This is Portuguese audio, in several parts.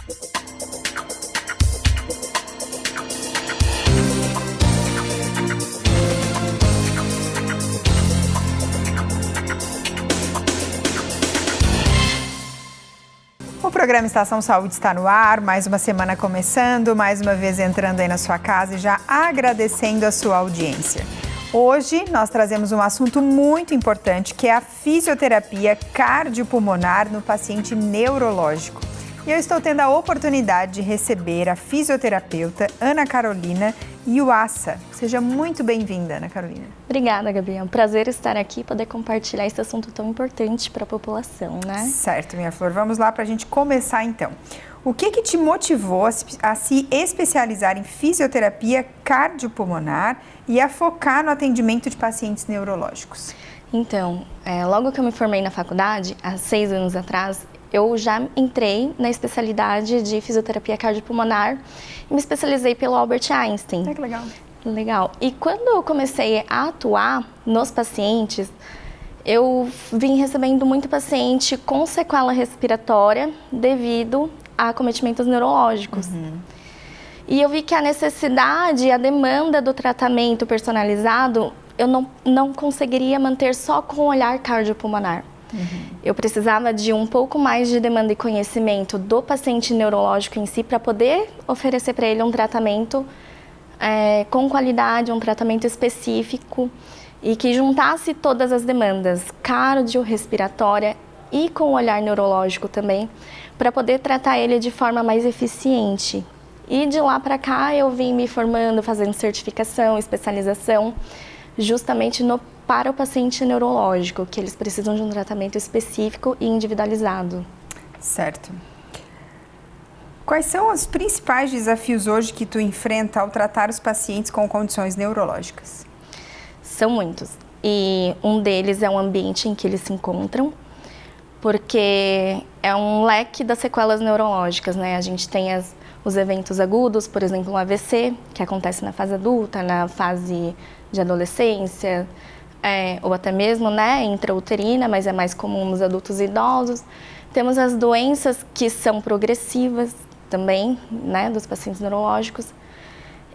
O programa Estação Saúde está no ar, mais uma semana começando, mais uma vez entrando aí na sua casa e já agradecendo a sua audiência. Hoje nós trazemos um assunto muito importante, que é a fisioterapia cardiopulmonar no paciente neurológico. E eu estou tendo a oportunidade de receber a fisioterapeuta Ana Carolina Yuasa. Seja muito bem-vinda, Ana Carolina. Obrigada, Gabi. É um prazer estar aqui e poder compartilhar esse assunto tão importante para a população, né? Certo, minha flor. Vamos lá para a gente começar, então. O que te motivou a se especializar em fisioterapia cardiopulmonar e a focar no atendimento de pacientes neurológicos? Então, logo que eu me formei na faculdade, há 6 anos atrás, eu já entrei na especialidade de fisioterapia cardiopulmonar e me especializei pelo Albert Einstein. Que legal. Legal. E quando eu comecei a atuar nos pacientes, eu vim recebendo muito paciente com sequela respiratória devido a acometimentos neurológicos. E eu vi que a necessidade, a demanda do tratamento personalizado, eu não conseguiria manter só com o olhar cardiopulmonar. Eu precisava de um pouco mais de demanda e conhecimento do paciente neurológico em si para poder oferecer para ele um tratamento com qualidade, um tratamento específico e que juntasse todas as demandas cardiorrespiratória e com o olhar neurológico também, para poder tratar ele de forma mais eficiente. E de lá para cá eu vim me formando, fazendo certificação, especialização, justamente para o paciente neurológico, que eles precisam de um tratamento específico e individualizado. Certo. Quais são os principais desafios hoje que tu enfrenta ao tratar os pacientes com condições neurológicas? São muitos. E um deles é o ambiente em que eles se encontram, porque é um leque das sequelas neurológicas, né? A gente tem os eventos agudos, por exemplo, um AVC, que acontece na fase adulta, na fase de adolescência, ou até mesmo, né, intrauterina, mas é mais comum nos adultos e idosos. Temos as doenças que são progressivas também, né, dos pacientes neurológicos.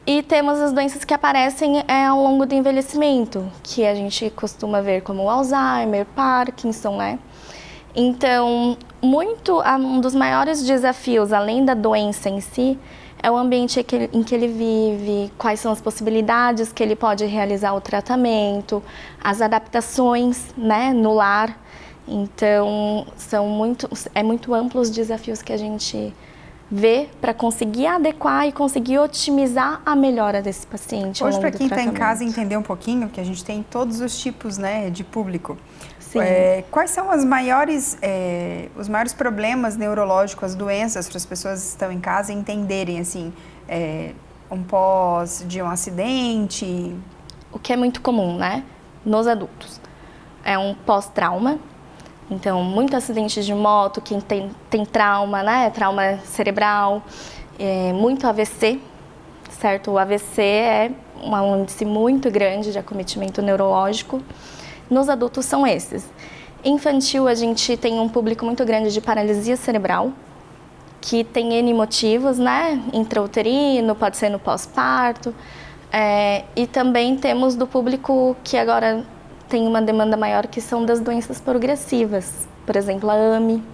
E temos as doenças que aparecem ao longo do envelhecimento, que a gente costuma ver como o Alzheimer, Parkinson, né? Então, um dos maiores desafios, além da doença em si, é o ambiente em que ele vive, quais são as possibilidades que ele pode realizar o tratamento, as adaptações, né, no lar. Então, é muito amplos os desafios que a gente vê para conseguir adequar e conseguir otimizar a melhora desse paciente. Hoje, para quem está em casa entender um pouquinho, que a gente tem todos os tipos, né, de público. Sim. Quais são os maiores problemas neurológicos, as doenças, para as pessoas que estão em casa entenderem, assim, um pós de um acidente? O que é muito comum, né, nos adultos, é um pós-trauma. Então, muitos acidentes de moto, quem tem trauma, né, trauma cerebral, muito AVC, certo? O AVC é um índice muito grande de acometimento neurológico. Nos adultos são esses. Infantil, a gente tem um público muito grande de paralisia cerebral, que tem N motivos, né? Intrauterino, pode ser no pós-parto. E também temos do público que agora tem uma demanda maior, que são das doenças progressivas. Por exemplo, a AME,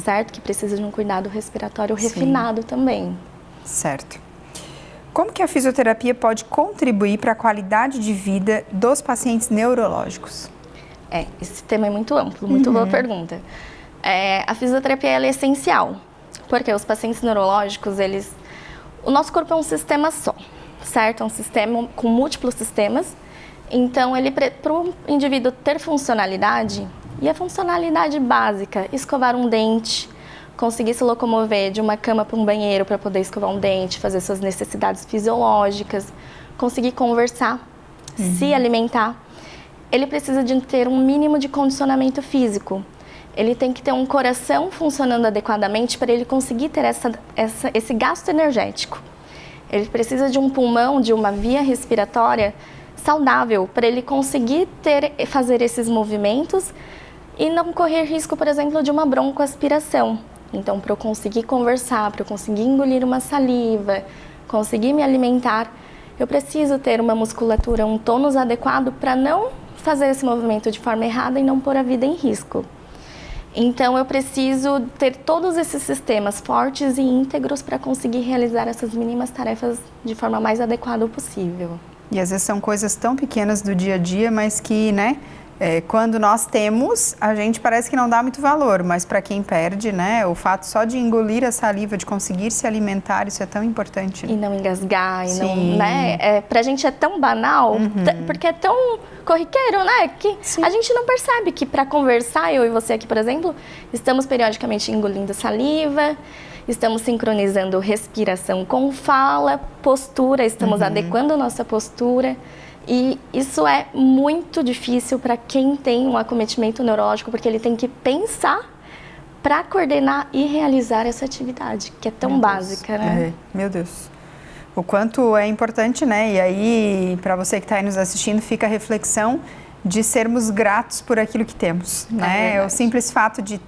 certo? Que precisa de um cuidado respiratório refinado também. Certo. Como que a fisioterapia pode contribuir para a qualidade de vida dos pacientes neurológicos? Esse tema é muito amplo, muito boa pergunta. A fisioterapia ela é essencial, porque os pacientes neurológicos, o nosso corpo é um sistema só, certo? É um sistema com múltiplos sistemas. Então, para o indivíduo ter funcionalidade, e a funcionalidade básica, escovar um dente, conseguir se locomover de uma cama para um banheiro para poder escovar um dente, fazer suas necessidades fisiológicas, conseguir conversar, se alimentar, ele precisa de ter um mínimo de condicionamento físico. Ele tem que ter um coração funcionando adequadamente para ele conseguir ter esse gasto energético. Ele precisa de um pulmão, de uma via respiratória saudável para ele conseguir fazer esses movimentos e não correr risco, por exemplo, de uma broncoaspiração, Então, para eu conseguir conversar, para eu conseguir engolir uma saliva, conseguir me alimentar, eu preciso ter uma musculatura, um tônus adequado para não fazer esse movimento de forma errada e não pôr a vida em risco. Então, eu preciso ter todos esses sistemas fortes e íntegros para conseguir realizar essas mínimas tarefas de forma mais adequada possível. E às vezes são coisas tão pequenas do dia a dia, mas que, né, quando nós temos, a gente parece que não dá muito valor, mas para quem perde, né, o fato só de engolir a saliva, de conseguir se alimentar, isso é tão importante. E não engasgar, e Sim. não, né, pra gente é tão banal, porque é tão corriqueiro, né, que Sim. a gente não percebe que para conversar, eu e você aqui, por exemplo, estamos periodicamente engolindo saliva, estamos sincronizando respiração com fala, postura, estamos adequando a nossa postura. E isso é muito difícil para quem tem um acometimento neurológico, porque ele tem que pensar para coordenar e realizar essa atividade, que é tão básica, né? Meu Deus. O quanto é importante, né? E aí, para você que está aí nos assistindo, fica a reflexão de sermos gratos por aquilo que temos, né? O simples fato de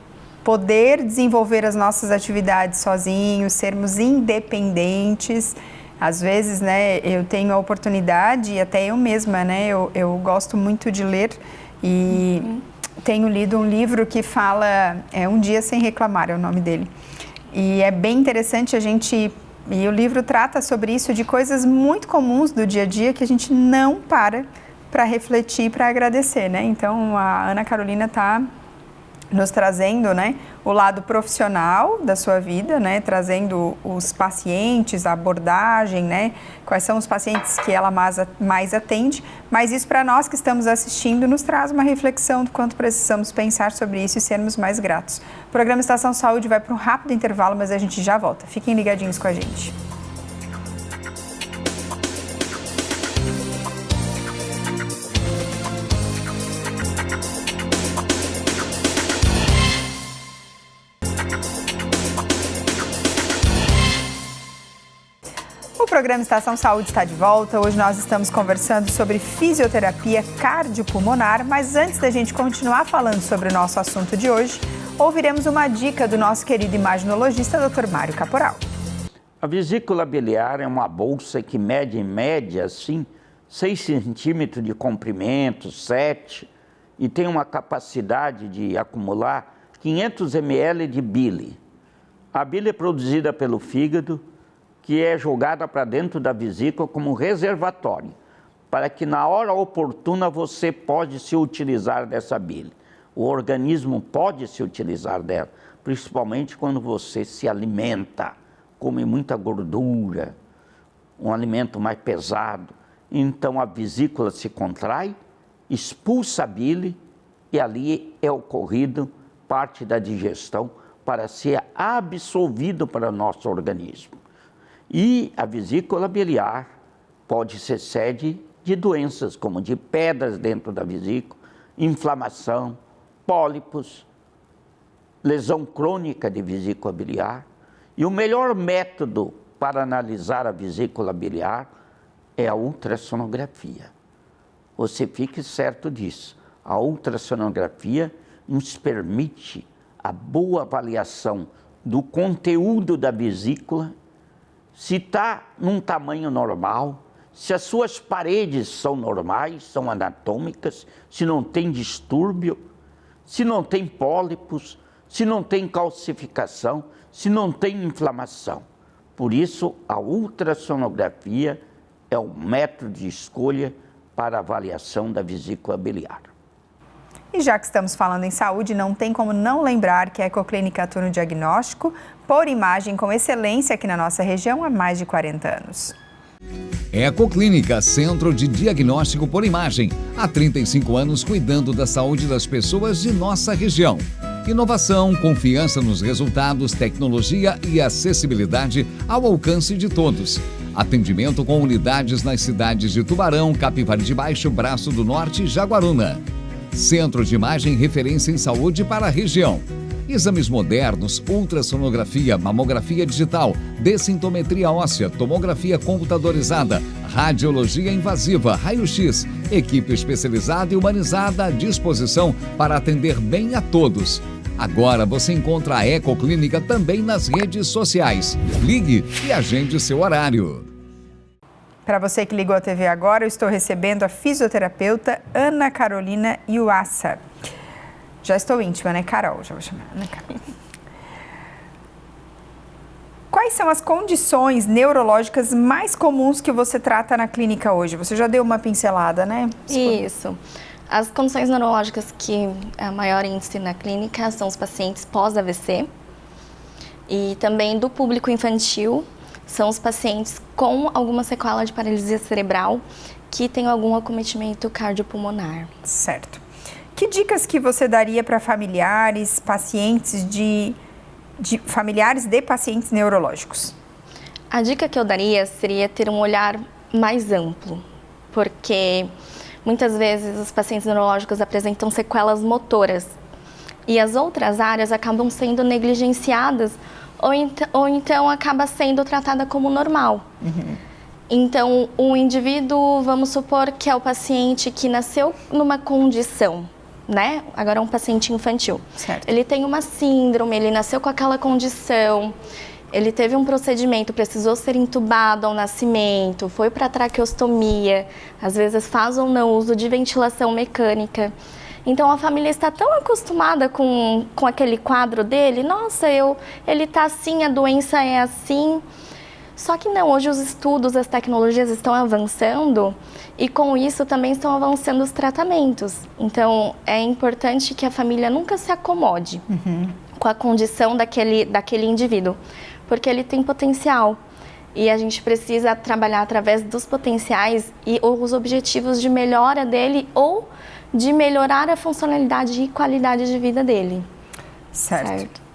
poder desenvolver as nossas atividades sozinhos, sermos independentes. Às vezes, né, eu tenho a oportunidade, e até eu mesma, né, eu gosto muito de ler e tenho lido um livro que fala, Um Dia Sem Reclamar, é o nome dele. E é bem interessante e o livro trata sobre isso, de coisas muito comuns do dia a dia que a gente não para refletir, para agradecer, né? Então, a Ana Carolina está nos trazendo, né, o lado profissional da sua vida, né, trazendo os pacientes, a abordagem, né, quais são os pacientes que ela mais atende, mas isso para nós que estamos assistindo nos traz uma reflexão do quanto precisamos pensar sobre isso e sermos mais gratos. O programa Estação Saúde vai para um rápido intervalo, mas a gente já volta. Fiquem ligadinhos com a gente. O programa Estação Saúde está de volta. Hoje nós estamos conversando sobre fisioterapia cardiopulmonar, mas antes da gente continuar falando sobre o nosso assunto de hoje, ouviremos uma dica do nosso querido imaginologista, Dr. Mário Caporal. A vesícula biliar é uma bolsa que mede, em média, assim, 6 centímetros de comprimento, 7, e tem uma capacidade de acumular 500 ml de bile. A bile é produzida pelo fígado, que é jogada para dentro da vesícula como um reservatório, para que na hora oportuna você pode se utilizar dessa bile. O organismo pode se utilizar dela, principalmente quando você se alimenta, come muita gordura, um alimento mais pesado. Então a vesícula se contrai, expulsa a bile e ali é ocorrido parte da digestão para ser absorvido para o nosso organismo. E a vesícula biliar pode ser sede de doenças, como de pedras dentro da vesícula, inflamação, pólipos, lesão crônica de vesícula biliar. E o melhor método para analisar a vesícula biliar é a ultrassonografia. Você fique certo disso. A ultrassonografia nos permite a boa avaliação do conteúdo da vesícula, se está num tamanho normal, se as suas paredes são normais, são anatômicas, se não tem distúrbio, se não tem pólipos, se não tem calcificação, se não tem inflamação. Por isso, a ultrassonografia é o método de escolha para a avaliação da vesícula biliar. E já que estamos falando em saúde, não tem como não lembrar que a Ecoclínica atua no diagnóstico por imagem com excelência aqui na nossa região há mais de 40 anos. Ecoclínica, Centro de Diagnóstico por Imagem. Há 35 anos cuidando da saúde das pessoas de nossa região. Inovação, confiança nos resultados, tecnologia e acessibilidade ao alcance de todos. Atendimento com unidades nas cidades de Tubarão, Capivari de Baixo, Braço do Norte e Jaguaruna. Centro de Imagem referência em saúde para a região. Exames modernos, ultrassonografia, mamografia digital, dessintometria óssea, tomografia computadorizada, radiologia invasiva, raio-x, equipe especializada e humanizada à disposição para atender bem a todos. Agora você encontra a Ecoclínica também nas redes sociais. Ligue e agende seu horário. Para você que ligou a TV agora, eu estou recebendo a fisioterapeuta Ana Carolina Yuassa. Já estou íntima, né, Carol? Já vou chamar Ana Carol. Quais são as condições neurológicas mais comuns que você trata na clínica hoje? Você já deu uma pincelada, né? Isso. As condições neurológicas que a maior índice na clínica são os pacientes pós-AVC e também do público infantil são os pacientes com alguma sequela de paralisia cerebral que tem algum acometimento cardiopulmonar. Certo. Que dicas que você daria para familiares, pacientes familiares de pacientes neurológicos? A dica que eu daria seria ter um olhar mais amplo, porque muitas vezes os pacientes neurológicos apresentam sequelas motoras e as outras áreas acabam sendo negligenciadas ou então acaba sendo tratada como normal. Então, o indivíduo, vamos supor que é o paciente que nasceu numa condição, né? Agora é um paciente infantil. Certo. Ele tem uma síndrome, ele nasceu com aquela condição, ele teve um procedimento, precisou ser entubado ao nascimento, foi para traqueostomia, às vezes faz ou não uso de ventilação mecânica. Então a família está tão acostumada com aquele quadro dele, nossa, ele está assim, a doença é assim. Só que não, hoje os estudos, as tecnologias estão avançando e com isso também estão avançando os tratamentos. Então é importante que a família nunca se acomode com a condição daquele indivíduo, porque ele tem potencial. E a gente precisa trabalhar através dos potenciais e os objetivos de melhora dele ou de melhorar a funcionalidade e qualidade de vida dele. Certo.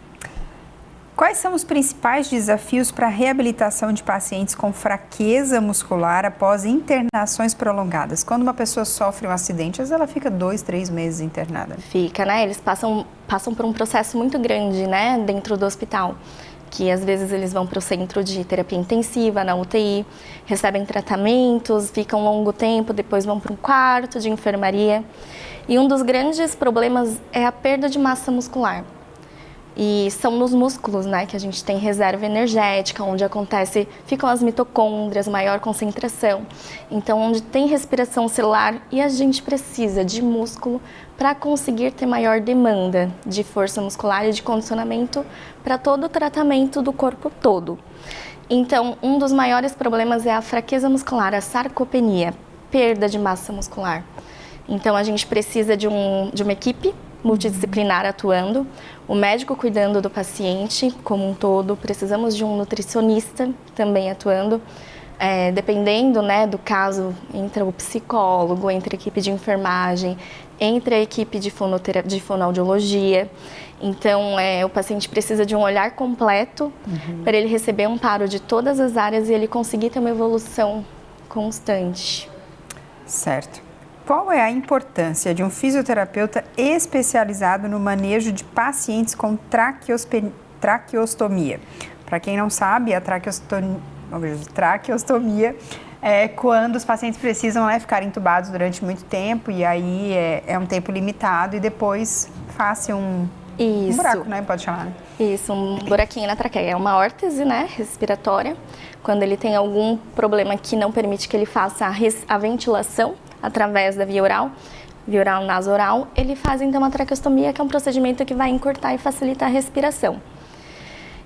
Quais são os principais desafios para a reabilitação de pacientes com fraqueza muscular após internações prolongadas? Quando uma pessoa sofre um acidente, às vezes ela fica 2, 3 meses internada. Fica, né? Eles passam por um processo muito grande, né, dentro do hospital. Que às vezes eles vão para o centro de terapia intensiva, na UTI, recebem tratamentos, ficam um longo tempo, depois vão para um quarto de enfermaria. E um dos grandes problemas é a perda de massa muscular. E são nos músculos, né, que a gente tem reserva energética, onde ficam as mitocôndrias, maior concentração. Então, onde tem respiração celular e a gente precisa de músculo para conseguir ter maior demanda de força muscular e de condicionamento para todo o tratamento do corpo todo. Então, um dos maiores problemas é a fraqueza muscular, a sarcopenia, perda de massa muscular. Então, a gente precisa de uma equipe multidisciplinar atuando, o médico cuidando do paciente como um todo, precisamos de um nutricionista também atuando, dependendo, né, do caso, entra o psicólogo, entra a equipe de enfermagem, entra a equipe de fonoaudiologia. Então, o paciente precisa de um olhar completo para ele receber um amparo de todas as áreas e ele conseguir ter uma evolução constante. Certo. Qual é a importância de um fisioterapeuta especializado no manejo de pacientes com traqueostomia? Para quem não sabe, a traqueostomia é quando os pacientes precisam, né, ficar entubados durante muito tempo e aí é um tempo limitado e depois faz um buraco, né? Pode chamar, né? Isso, um buraquinho na traqueia. É uma órtese, né, respiratória. Quando ele tem algum problema que não permite que ele faça a ventilação através da via oral nasoral, ele faz então uma traqueostomia, que é um procedimento que vai encurtar e facilitar a respiração.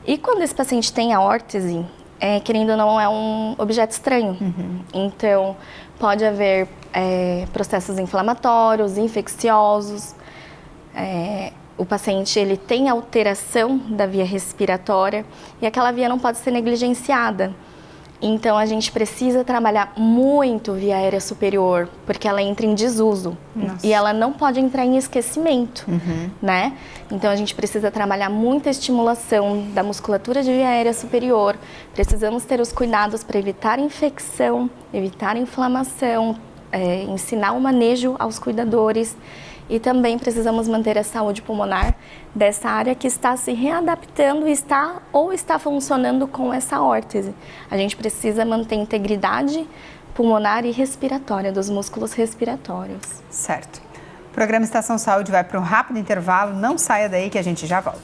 E quando esse paciente tem a órtese, querendo ou não, é um objeto estranho. Então, pode haver processos inflamatórios, infecciosos. O paciente ele tem alteração da via respiratória e aquela via não pode ser negligenciada. Então, a gente precisa trabalhar muito via aérea superior, porque ela entra em desuso. Nossa. E ela não pode entrar em esquecimento, né? Então, a gente precisa trabalhar muita estimulação da musculatura de via aérea superior. Precisamos ter os cuidados para evitar infecção, evitar inflamação, ensinar o manejo aos cuidadores. E também precisamos manter a saúde pulmonar dessa área que está se readaptando está funcionando com essa órtese. A gente precisa manter a integridade pulmonar e respiratória dos músculos respiratórios. Certo. programa Estação Saúde vai para um rápido intervalo. Não saia daí que a gente já volta.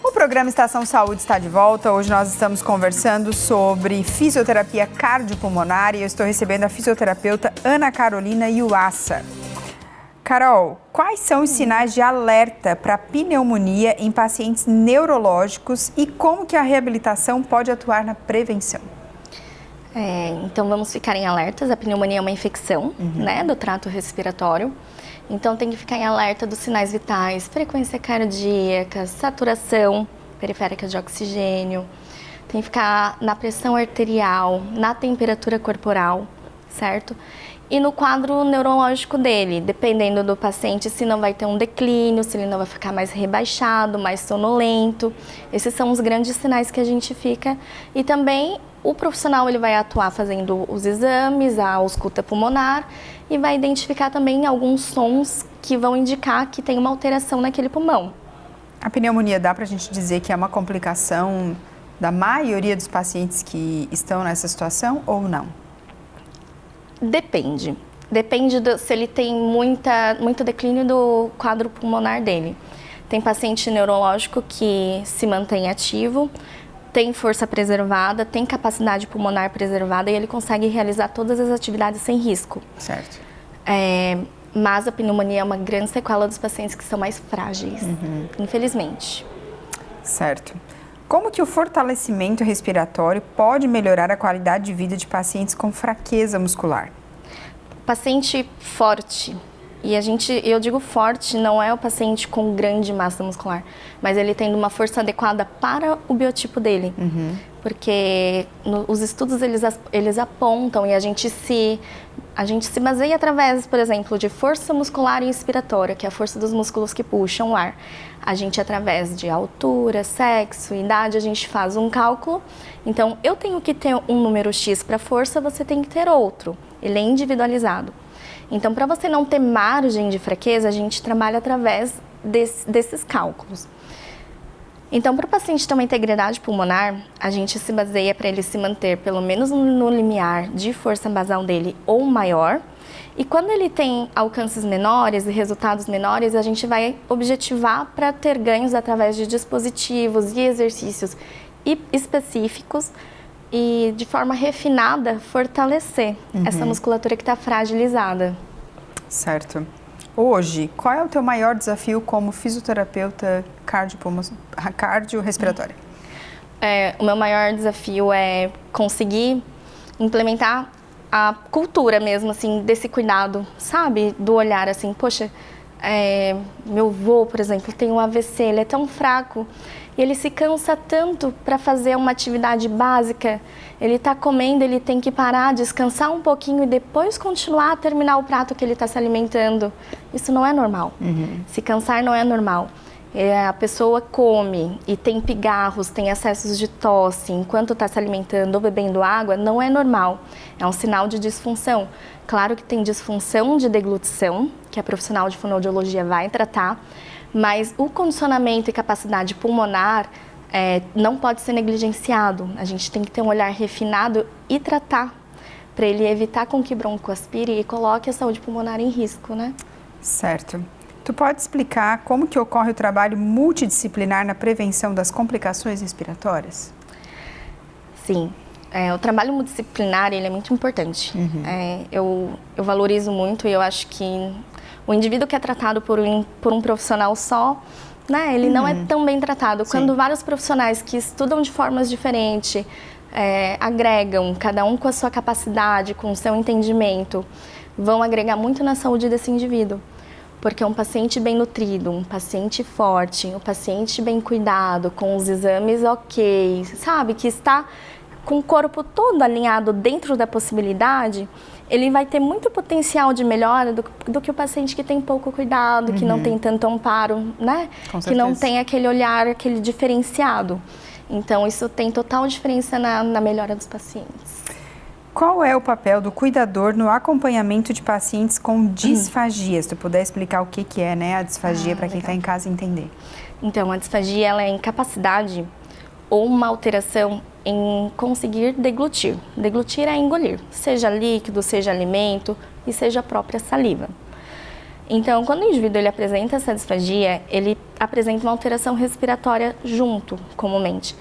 O programa Estação Saúde está de volta. Hoje nós estamos conversando sobre fisioterapia cardiopulmonar e eu estou recebendo a fisioterapeuta Ana Carolina Yuassa. Carol, quais são os sinais de alerta para pneumonia em pacientes neurológicos e como que a reabilitação pode atuar na prevenção? Então vamos ficar em alertas. A pneumonia é uma infecção, né, do trato respiratório. Então tem que ficar em alerta dos sinais vitais, frequência cardíaca, saturação periférica de oxigênio. Tem que ficar na pressão arterial, na temperatura corporal, certo? E no quadro neurológico dele, dependendo do paciente, se não vai ter um declínio, se ele não vai ficar mais rebaixado, mais sonolento. Esses são os grandes sinais que a gente fica. E também o profissional ele vai atuar fazendo os exames, a ausculta pulmonar e vai identificar também alguns sons que vão indicar que tem uma alteração naquele pulmão. A pneumonia dá para a gente dizer que é uma complicação da maioria dos pacientes que estão nessa situação ou não? Depende. Depende se ele tem muito declínio do quadro pulmonar dele. Tem paciente neurológico que se mantém ativo, tem força preservada, tem capacidade pulmonar preservada e ele consegue realizar todas as atividades sem risco. Certo. Mas a pneumonia é uma grande sequela dos pacientes que são mais frágeis, infelizmente. Certo. Como que o fortalecimento respiratório pode melhorar a qualidade de vida de pacientes com fraqueza muscular? Paciente forte, e eu digo forte, não é o paciente com grande massa muscular, mas ele tendo uma força adequada para o biotipo dele. Porque os estudos eles apontam e a gente se baseia através, por exemplo, de força muscular inspiratória, que é a força dos músculos que puxam o ar. A gente, através de altura, sexo, idade, a gente faz um cálculo. Então, eu tenho que ter um número X para força, você tem que ter outro. Ele é individualizado. Então, para você não ter margem de fraqueza, a gente trabalha através desses cálculos. Então, para o paciente ter uma integridade pulmonar, a gente se baseia para ele se manter pelo menos no limiar de força basal dele ou maior. E quando ele tem alcances menores e resultados menores, a gente vai objetivar para ter ganhos através de dispositivos e exercícios específicos e de forma refinada fortalecer essa musculatura que está fragilizada. Certo. Hoje, qual é o teu maior desafio como fisioterapeuta cardiorrespiratória? O meu maior desafio é conseguir implementar a cultura mesmo, assim, desse cuidado, sabe? Do olhar, assim, poxa, meu avô, por exemplo, tem um AVC, ele é tão fraco e ele se cansa tanto para fazer uma atividade básica. Ele está comendo, ele tem que parar, descansar um pouquinho e depois continuar a terminar o prato que ele está se alimentando. Isso não é normal. Se cansar não é normal. A pessoa come e tem pigarros, tem acessos de tosse enquanto está se alimentando ou bebendo água, não é normal. É um sinal de disfunção. Claro que tem disfunção de deglutição, que a profissional de fonoaudiologia vai tratar, mas o condicionamento e capacidade pulmonar não pode ser negligenciado. A gente tem que ter um olhar refinado e tratar, para ele evitar com que broncoaspire e coloque a saúde pulmonar em risco, né? Certo. Tu pode explicar como que ocorre o trabalho multidisciplinar na prevenção das complicações respiratórias? Sim. O trabalho multidisciplinar ele é muito importante. Eu valorizo muito e eu acho que o indivíduo que é tratado por um profissional só, né, ele não é tão bem tratado. Quando vários profissionais que estudam de formas diferentes, agregam, cada um com a sua capacidade, com o seu entendimento, vão agregar muito na saúde desse indivíduo. Porque um paciente bem nutrido, um paciente forte, um paciente bem cuidado, com os exames ok, sabe, que está com o corpo todo alinhado dentro da possibilidade, ele vai ter muito potencial de melhora do que o paciente que tem pouco cuidado, que não tem tanto amparo, né? Que não tem aquele olhar, aquele diferenciado. Então, isso tem total diferença na melhora dos pacientes. Qual é o papel do cuidador no acompanhamento de pacientes com disfagia? Se tu puder explicar o que é, né, a disfagia, para quem está em casa entender. Então, a disfagia ela é a incapacidade ou uma alteração em conseguir deglutir. Deglutir é engolir, seja líquido, seja alimento e seja a própria saliva. Então, quando o indivíduo ele apresenta essa disfagia, ele apresenta uma alteração respiratória junto, comumente.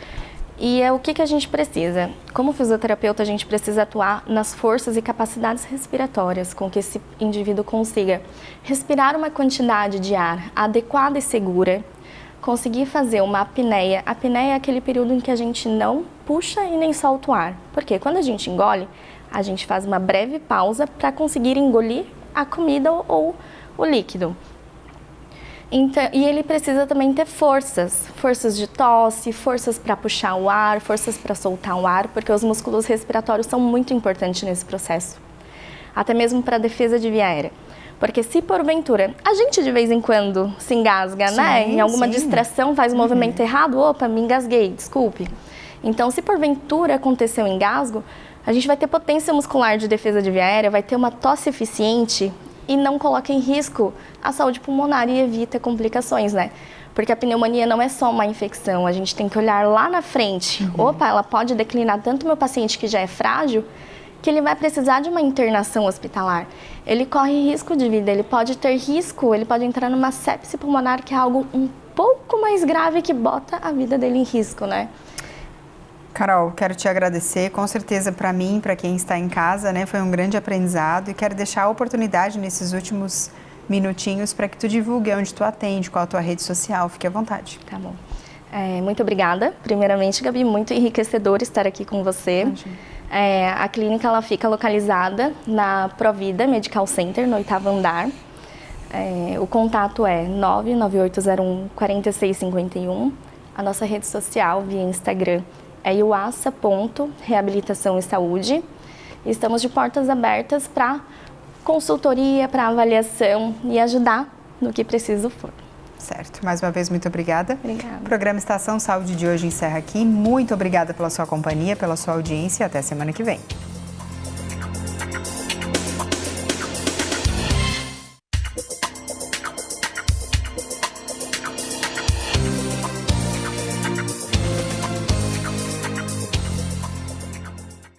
E é o que a gente precisa? Como fisioterapeuta, a gente precisa atuar nas forças e capacidades respiratórias, com que esse indivíduo consiga respirar uma quantidade de ar adequada e segura, conseguir fazer uma apneia. A apneia é aquele período em que a gente não puxa e nem solta o ar. Porque quando a gente engole, a gente faz uma breve pausa para conseguir engolir a comida ou o líquido. Então, e ele precisa também ter forças de tosse, forças para puxar o ar, forças para soltar o ar, porque os músculos respiratórios são muito importantes nesse processo. Até mesmo para a defesa de via aérea. Porque se porventura, a gente de vez em quando se engasga, sim, né? Em alguma distração, faz um movimento errado, opa, me engasguei, desculpe. Então, se porventura aconteceu um engasgo, a gente vai ter potência muscular de defesa de via aérea, vai ter uma tosse eficiente e não coloca em risco a saúde pulmonar e evita complicações, né? Porque a pneumonia não é só uma infecção, a gente tem que olhar lá na frente. Opa, ela pode declinar tanto meu paciente que já é frágil, que ele vai precisar de uma internação hospitalar. Ele corre risco de vida, ele pode ter risco, ele pode entrar numa sepse pulmonar, que é algo um pouco mais grave que bota a vida dele em risco, né? Carol, quero te agradecer, com certeza para mim, para quem está em casa, né, foi um grande aprendizado e quero deixar a oportunidade nesses últimos minutinhos para que tu divulgue onde tu atende, qual a tua rede social, fique à vontade. Tá bom. Muito obrigada. Primeiramente, Gabi, muito enriquecedor estar aqui com você. A clínica ela fica localizada na Provida Medical Center, no 8º andar. O contato é 99801-4651. A nossa rede social via Instagram é iuassa.reabilitação e saúde. Estamos de portas abertas para consultoria, para avaliação e ajudar no que preciso for. Certo. Mais uma vez, muito obrigada. Obrigada. O programa Estação Saúde de hoje encerra aqui. Muito obrigada pela sua companhia, pela sua audiência. Até semana que vem.